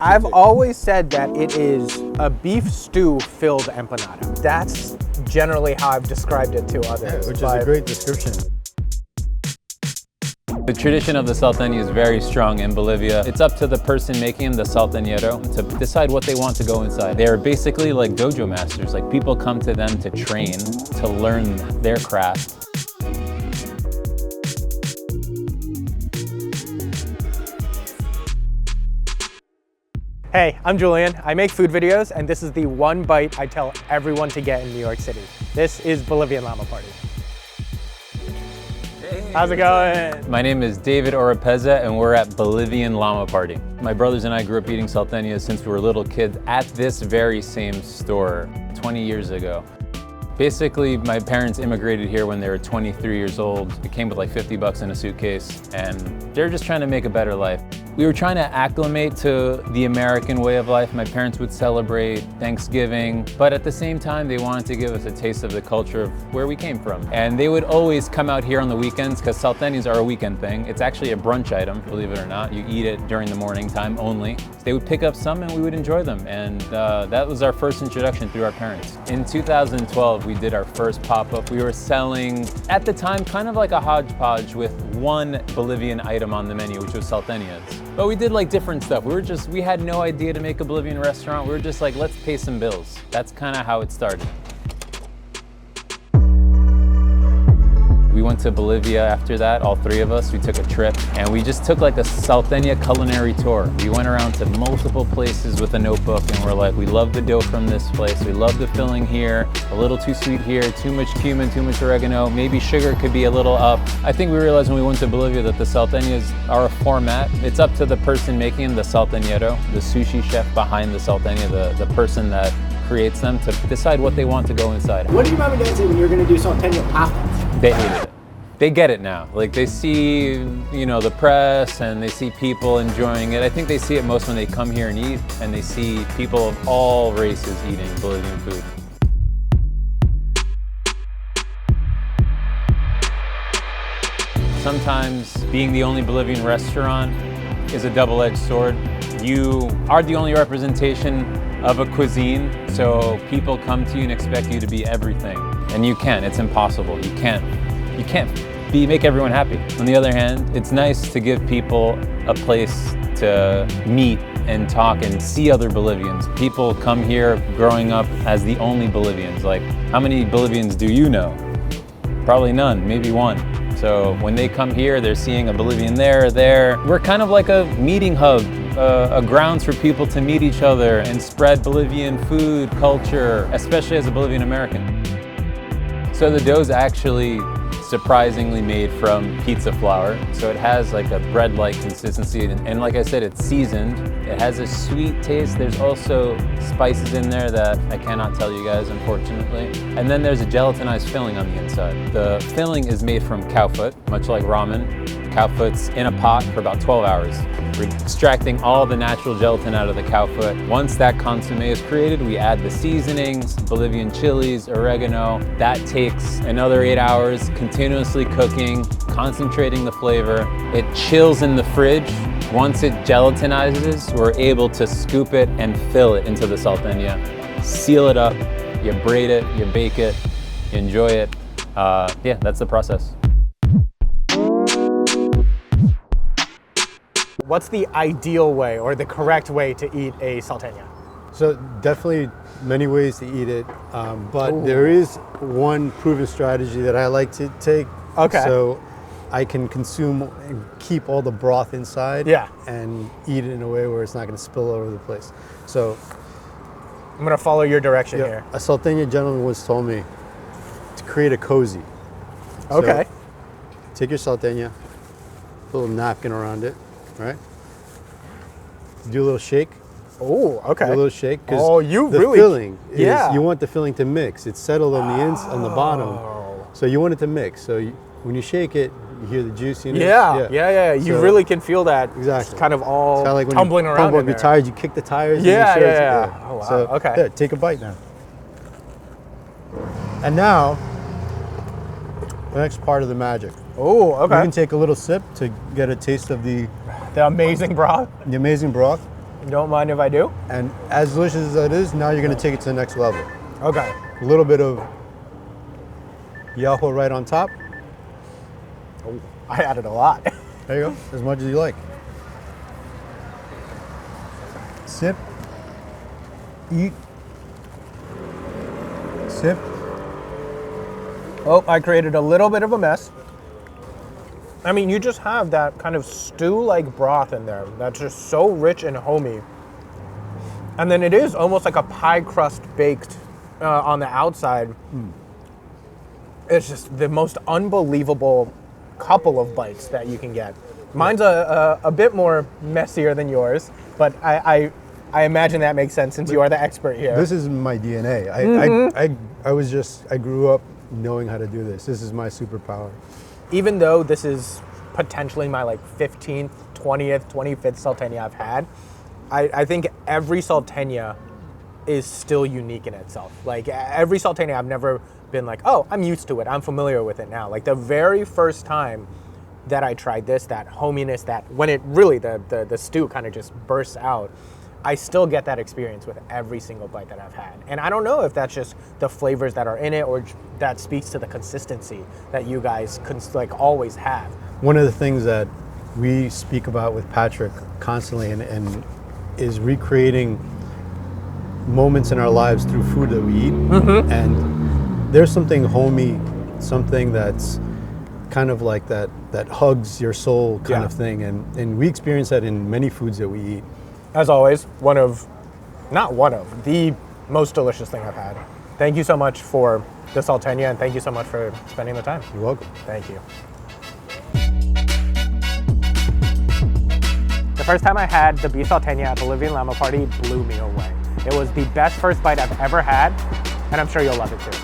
I've always said that it is a beef stew filled empanada. That's generally how I've described it to others. Which is a great description. The tradition of the salteña is very strong in Bolivia. It's up to the person making them, the salteñero, to decide what they want to go inside. They're basically like dojo masters. Like, people come to them to train, to learn their craft. Hey, I'm Julian. I make food videos, and this is the one bite I tell everyone to get in New York City. This is Bolivian Llama Party. Hey, how's it going? My name is David Oropeza, and we're at Bolivian Llama Party. My brothers and I grew up eating salteñas since we were little kids at this very same store 20 years ago. Basically, my parents immigrated here when they were 23 years old. It came with like 50 bucks in a suitcase, and they're just trying to make a better life. We were trying to acclimate to the American way of life. My parents would celebrate Thanksgiving, but at the same time, they wanted to give us a taste of the culture of where we came from. And they would always come out here on the weekends, because salteñas are a weekend thing. It's actually a brunch item, believe it or not. You eat it during the morning time only. So they would pick up some and we would enjoy them. And that was our first introduction through our parents. In 2012, we did our first pop-up. We were selling, at the time, kind of like a hodgepodge with one Bolivian item on the menu, which was salteñas. But we did like different stuff. We had no idea to make a Bolivian restaurant. We were just like, let's pay some bills. That's kind of how it started. We went to Bolivia after that, all three of us. We took a trip and we just took like a Salteña culinary tour. We went around to multiple places with a notebook and we're like, we love the dough from this place. We love the filling here. A little too sweet here, too much cumin, too much oregano. Maybe sugar could be a little up. I think we realized when we went to Bolivia that the salteñas are a format. It's up to the person making them, the salteñero, the sushi chef behind the salteña, the person that creates them, to decide what they want to go inside. What did your mom and dad say when you were going to do salteña pasta? They hated it. They get it now. Like, they see, you know, the press and they see people enjoying it. I think they see it most when they come here and eat, and they see people of all races eating Bolivian food. Sometimes being the only Bolivian restaurant is a double-edged sword. You are the only representation of a cuisine, so people come to you and expect you to be everything. And you can't, it's impossible. You can't make everyone happy. On the other hand, it's nice to give people a place to meet and talk and see other Bolivians. People come here growing up as the only Bolivians. Like, how many Bolivians do you know? Probably none, maybe one. So when they come here, they're seeing a Bolivian there. We're kind of like a meeting hub, a grounds for people to meet each other and spread Bolivian food, culture, especially as a Bolivian American. So the dough's actually surprisingly made from pizza flour. So it has like a bread-like consistency, and like I said, it's seasoned. It has a sweet taste. There's also spices in there that I cannot tell you guys, unfortunately. And then there's a gelatinized filling on the inside. The filling is made from cow foot, much like ramen. Cow foot's in a pot for about 12 hours. We're extracting all the natural gelatin out of the cow foot. Once that consommé is created, we add the seasonings, Bolivian chilies, oregano. That takes another 8 hours, continuously cooking, concentrating the flavor. It chills in the fridge. Once it gelatinizes, we're able to scoop it and fill it into the salteña. Seal it up, you braid it, you bake it, you enjoy it. Yeah, that's the process. What's the ideal way or the correct way to eat a salteña? So definitely many ways to eat it, but there is one proven strategy that I like to take. Okay. So I can consume and keep all the broth inside, and eat it in a way where it's not going to spill all over the place. So I'm going to follow your direction here. A salteña gentleman once told me to create a cozy. Okay. So take your salteña, put a little napkin around it, right? Do a little shake. Oh, okay. Do a little shake. Oh, you the really? Filling is, you want the filling to mix. It's settled on the on the bottom, so you want it to mix. So when you shake it, you hear the juiciness. Yeah. You So, really can feel that. Exactly. Kind of all like when tumbling you around. When you're tired, you kick the tires. Yeah. Oh, wow. So, okay. Take a bite now. And now, the next part of the magic. Oh, okay. You can take a little sip to get a taste of the amazing broth. The amazing broth. Don't mind if I do? And as delicious as that is, now you're gonna take it to the next level. Okay. A little bit of yaho right on top. Oh, I added a lot. There you go, as much as you like. Sip, eat, sip. Oh, I created a little bit of a mess. I mean, you just have that kind of stew-like broth in there that's just so rich and homey. And then it is almost like a pie crust baked on the outside. It's just the most unbelievable couple of bites that you can get. Mine's a bit more messier than yours, but I imagine that makes sense since you are the expert here. This is my DNA. I grew up knowing how to do this. This is my superpower. Even though this is potentially my like 15th, 20th, 25th Salteña I've had, I think every Salteña is still unique in itself. Like every Salteña I've never been like, oh, I'm used to it, I'm familiar with it now. Like the very first time that I tried this, that hominess, that when it really, the stew kind of just bursts out, I still get that experience with every single bite that I've had. And I don't know if that's just the flavors that are in it or that speaks to the consistency that you guys like always have. One of the things that we speak about with Patrick constantly and is recreating moments in our lives through food that we eat. And there's something homey, something that's kind of like that hugs your soul kind of thing. And we experience that in many foods that we eat. As always, the most delicious thing I've had. Thank you so much for the Salteña, and thank you so much for spending the time. You're welcome. Thank you. The first time I had the beef Salteña at Bolivian Llama Party blew me away. It was the best first bite I've ever had, and I'm sure you'll love it too.